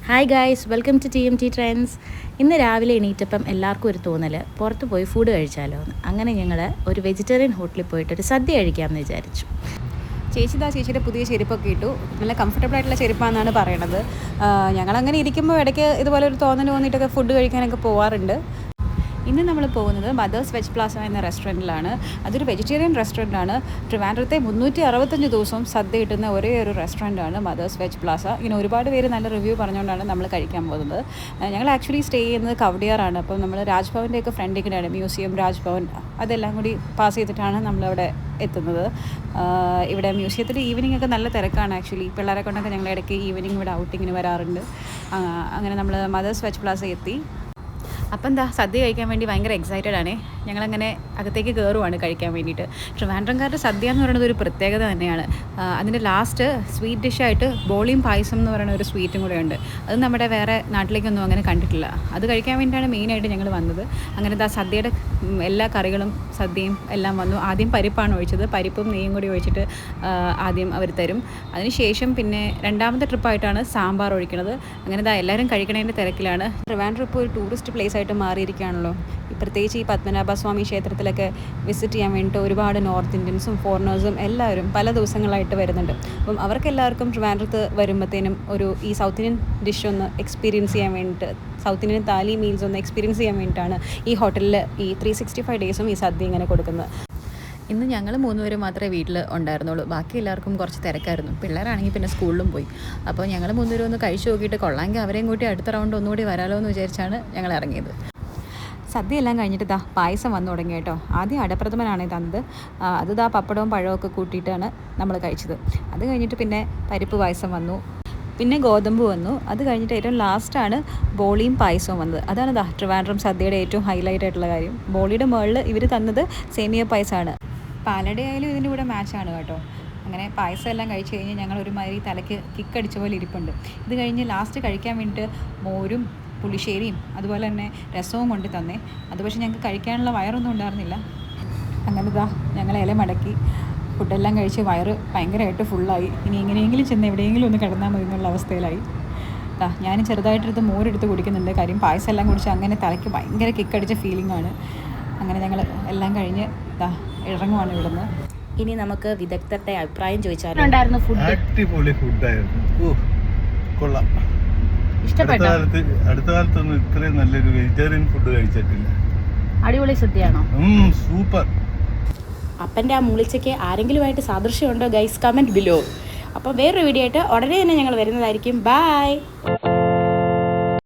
Hi guys, welcome to TMT trends. ഇന്ന് രാവിലെ എണീറ്റപ്പം എല്ലാവർക്കും ഒരു തോന്നൽ പുറത്ത് പോയി ഫുഡ് കഴിച്ചാലോ എന്ന്. അങ്ങനെ ഞങ്ങൾ ഒരു വെജിറ്റേറിയൻ ഹോട്ടലിൽ പോയിട്ട് ഒരു സദ്യ കഴിക്കാമെന്ന് വിചാരിച്ചു. ചേച്ചിയുടെ പുതിയ ചെരുപ്പൊക്കെ ഇട്ടു. നല്ല കംഫർട്ടബിൾ ആയിട്ടുള്ള ചെരുപ്പാണെന്നാണ് പറയണത്. ഞങ്ങളങ്ങനെ ഇരിക്കുമ്പോൾ ഇടയ്ക്ക് ഇതുപോലെ ഒരു തോന്നൽ തോന്നിയിട്ടൊക്കെ ഫുഡ് കഴിക്കാനൊക്കെ പോവാറുണ്ട്. ഇന്ന് നമ്മൾ പോകുന്നത് മദേഴ്സ് വെജ് പ്ലാസ എന്ന റെസ്റ്റോറൻറ്റിലാണ്. അതൊരു വെജിറ്റേറിയൻ റെസ്റ്റോറൻറ്റാണ്. ട്രിവാൻഡ്രത്തെ 365 ദിവസവും സദ്യ കിട്ടുന്ന ഒരേ ഒരു റെസ്റ്റോറൻറ്റാണ് മദേഴ്സ് വെജ് പ്ലാസ. ഇങ്ങനെ ഒരുപാട് പേര് നല്ല റിവ്യൂ പറഞ്ഞുകൊണ്ടാണ് നമ്മൾ കഴിക്കാൻ പോകുന്നത്. ഞങ്ങൾ ആക്ച്വലി സ്റ്റേ ചെയ്യുന്നത് കവടിയാറാണ്. അപ്പം നമ്മൾ രാജ്ഭവൻ്റെയൊക്കെ ഫ്രണ്ടിൽ കൂടെയാണ്, മ്യൂസിയം, രാജ്ഭവൻ അതെല്ലാം കൂടി പാസ് ചെയ്തിട്ടാണ് നമ്മളവിടെ എത്തുന്നത്. ഇവിടെ മ്യൂസിയത്തിൽ ഈവനിങ് ഒക്കെ നല്ല തിരക്കാണ്. ആക്ച്വലി പിള്ളേരെ കൊണ്ടൊക്കെ ഞങ്ങൾ ഇടയ്ക്ക് ഈവനിങ് ഇവിടെ ഔട്ടിങ്ങിന് വരാറുണ്ട്. അങ്ങനെ നമ്മൾ മദേഴ്സ് വെജ് പ്ലാസ എത്തി. അപ്പം എന്താ, സദ്യ കഴിക്കാൻ വേണ്ടി ഭയങ്കര എക്സൈറ്റഡ് ആണ്. ഞങ്ങളങ്ങനെ അകത്തേക്ക് കയറുവാണ് കഴിക്കാൻ വേണ്ടിയിട്ട്. ട്രിവാൻഡ്രംകാരുടെ സദ്യ എന്ന് പറയുന്നത് ഒരു പ്രത്യേകത തന്നെയാണ്. അതിൻ്റെ ലാസ്റ്റ് സ്വീറ്റ് ഡിഷായിട്ട് ബോളിയും പായസം എന്ന് പറയുന്ന ഒരു സ്വീറ്റും കൂടെ ഉണ്ട്. അത് നമ്മുടെ വേറെ നാട്ടിലേക്കൊന്നും അങ്ങനെ കണ്ടിട്ടില്ല. അത് കഴിക്കാൻ വേണ്ടിയിട്ടാണ് മെയിനായിട്ട് ഞങ്ങൾ വന്നത്. അങ്ങനെ സദ്യയുടെ എല്ലാ കറികളും സദ്യയും എല്ലാം വന്നു. ആദ്യം പരിപ്പാണ് ഒഴിച്ചത്. പരിപ്പും നെയ്യും കൂടി ഒഴിച്ചിട്ട് ആദ്യം അവർ തരും. അതിനുശേഷം പിന്നെ രണ്ടാമത്തെ ട്രിപ്പായിട്ടാണ് സാമ്പാർ ഒഴിക്കുന്നത്. അങ്ങനെ എല്ലാവരും കഴിക്കണതിൻ്റെ തിരക്കിലാണ്. ട്രിവാൻഡ്രം ഇപ്പോൾ ഒരു ടൂറിസ്റ്റ് പ്ലേസ് ആയിട്ട് മാറിയിരിക്കുകയാണല്ലോ. പ്രത്യേകിച്ച് ഈ പത്മനാഭസ്വാമി ക്ഷേത്രത്തിലൊക്കെ വിസിറ്റ് ചെയ്യാൻ വേണ്ടിയിട്ട് ഒരുപാട് നോർത്ത് ഇന്ത്യൻസും ഫോറിനേഴ്സും എല്ലാവരും പല ദിവസങ്ങളായിട്ട് വരുന്നുണ്ട്. അപ്പം അവർക്കെല്ലാവർക്കും ട്രിവാൻഡ്രത്ത് വരുമ്പോഴത്തേനും ഈ സൗത്ത് ഇന്ത്യൻ ഡിഷ് ഒന്ന് എക്സ്പീരിയൻസ് ചെയ്യാൻ വേണ്ടിയിട്ട്, സൗത്ത് ഇന്ത്യൻ താലി മീൽസ് ഒന്ന് എക്സ്പീരിയൻസ് ചെയ്യാൻ വേണ്ടിയിട്ടാണ് ഈ ഹോട്ടലിൽ ഈ 365 ഡേയ്സും ഈ സദ്യ ഇങ്ങനെ കൊടുക്കുന്നത്. ഇന്ന് ഞങ്ങൾ 3 പേരും മാത്രമേ വീട്ടിൽ ഉണ്ടായിരുന്നുള്ളൂ. ബാക്കി എല്ലാവർക്കും കുറച്ച് തിരക്കായിരുന്നു. പിള്ളേരാണെങ്കിൽ പിന്നെ സ്കൂളിലും പോയി. അപ്പോൾ ഞങ്ങൾ 3 പേരും ഒന്ന് കഴിച്ചു നോക്കിയിട്ട് കൊള്ളാമെങ്കിൽ അവരെയും കൂട്ടി അടുത്ത റൗണ്ട് ഒന്നുകൂടി വരാമല്ലോ എന്ന് വിചാരിച്ചാണ് ഞങ്ങൾ ഇറങ്ങിയത്. സദ്യ എല്ലാം കഴിഞ്ഞിട്ട് പായസം വന്നു തുടങ്ങി കേട്ടോ. ആദ്യം അടപ്രഥമനാണ് തന്നത്. അത് പപ്പടവും പഴമൊക്കെ കൂട്ടിയിട്ടാണ് നമ്മൾ കഴിച്ചത്. അത് കഴിഞ്ഞിട്ട് പിന്നെ പരിപ്പ് പായസം വന്നു, പിന്നെ ഗോതമ്പ് വന്നു. അത് കഴിഞ്ഞിട്ട് ഏറ്റവും ലാസ്റ്റാണ് ബോളിയും പായസവും വന്നത്. അതാണ് ട്രിവാൻഡ്രം സദ്യയുടെ ഏറ്റവും ഹൈലൈറ്റ് ആയിട്ടുള്ള കാര്യം. ബോളിയുടെ മുകളിൽ ഇവർ തന്നത് സേമിയ പായസമാണ്. പാലട ആയാലും ഇതിൻ്റെ കൂടെ മാച്ചാണ് കേട്ടോ. അങ്ങനെ പായസം എല്ലാം കഴിച്ച് കഴിഞ്ഞ് ഞങ്ങൾ ഒരുമാതിരി തലയ്ക്ക് കിക്കടിച്ച പോലെ ഇരിപ്പുണ്ട്. ഇത് കഴിഞ്ഞ് ലാസ്റ്റ് കഴിക്കാൻ വേണ്ടിയിട്ട് മോരും പുളിശ്ശേരിയും അതുപോലെ തന്നെ രസവും കൊണ്ട് തന്നേ. അത് പക്ഷേ ഞങ്ങൾക്ക് കഴിക്കാനുള്ള വയറൊന്നും ഉണ്ടായിരുന്നില്ല. അങ്ങനെ ഞങ്ങൾ ഇല മടക്കി ഫുഡെല്ലാം കഴിച്ച് വയറ് ഭയങ്കരമായിട്ട് ഫുള്ളായി. ഇനി എങ്ങനെയെങ്കിലും ചെന്ന് എവിടെയെങ്കിലും ഒന്ന് കിടന്നാൽ മതി എന്നുള്ള അവസ്ഥയിലായി. ഞാൻ ചെറുതായിട്ടെടുത്ത് മോരെടുത്ത് കുടിക്കുന്നുണ്ട്. കാര്യം പായസം എല്ലാം കുടിച്ച് അങ്ങനെ തലയ്ക്ക് ഭയങ്കര കിക്കടിച്ച ഫീലിംഗ് ആണ്. അങ്ങനെ ഞങ്ങൾ എല്ലാം കഴിഞ്ഞ് ഇറങ്ങുവാണ് ഇവിടുന്ന്. ഇനി നമുക്ക് വിദഗ്ധരുടെ അഭിപ്രായം ചോദിച്ചാലും. ഫുഡ് അടിപൊളി ഫുഡായിരുന്നു. കൊള്ളാം. ഇഷ്ടപ്പെട്ടോ? അടുത്ത കാലത്തൊന്നും ഇത്രയും നല്ലൊരു വെജിറ്റേറിയൻ ഫുഡ് കഴിച്ചിട്ടില്ല. അടിപൊളി സദ്യയാണോ? സൂപ്പർ. അപ്പൻ്റെ ആ മൂളിച്ചയ്ക്ക് ആരെങ്കിലുമായിട്ട് സാദൃശ്യമുണ്ടോ ഗൈസ്? Comment below. അപ്പോൾ വേറൊരു വീഡിയോ ആയിട്ട് ഉടനെ തന്നെ ഞങ്ങൾ വരുന്നതായിരിക്കും. ബൈ.